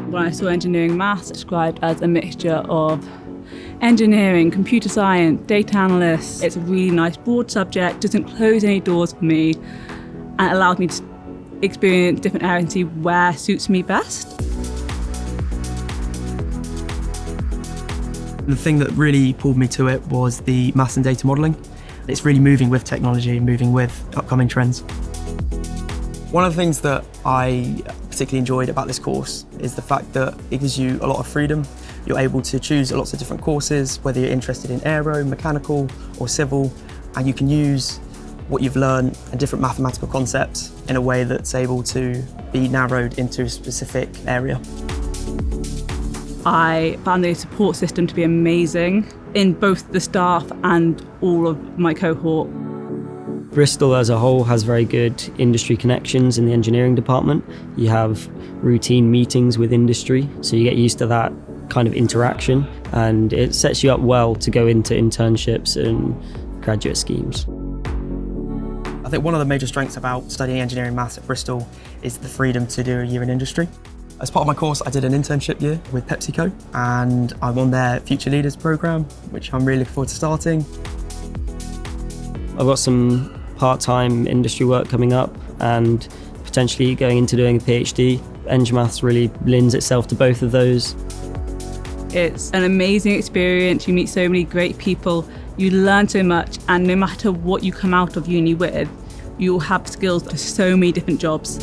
When I saw engineering maths described as a mixture of engineering, computer science, data analysts, it's a really nice broad subject, doesn't close any doors for me, and it allows me to experience different areas and see where suits me best. The thing that really pulled me to it was the maths and data modelling. It's really moving with technology, moving with upcoming trends. One of the things that I particularly enjoyed about this course is the fact that it gives you a lot of freedom. You're able to choose lots of different courses, whether you're interested in aero, mechanical or civil, and you can use what you've learned and different mathematical concepts in a way that's able to be narrowed into a specific area. I found the support system to be amazing in both the staff and all of my cohort. Bristol as a whole has very good industry connections in the engineering department. You have routine meetings with industry, so you get used to that kind of interaction, and it sets you up well to go into internships and graduate schemes. I think one of the major strengths about studying engineering maths at Bristol is the freedom to do a year in industry. As part of my course, I did an internship year with PepsiCo, and I'm on their Future Leaders programme, which I'm really looking forward to starting. I've got some part-time industry work coming up and potentially going into doing a PhD. Eng Maths really lends itself to both of those. It's an amazing experience. You meet so many great people, you learn so much, and no matter what you come out of uni with, you'll have skills for so many different jobs.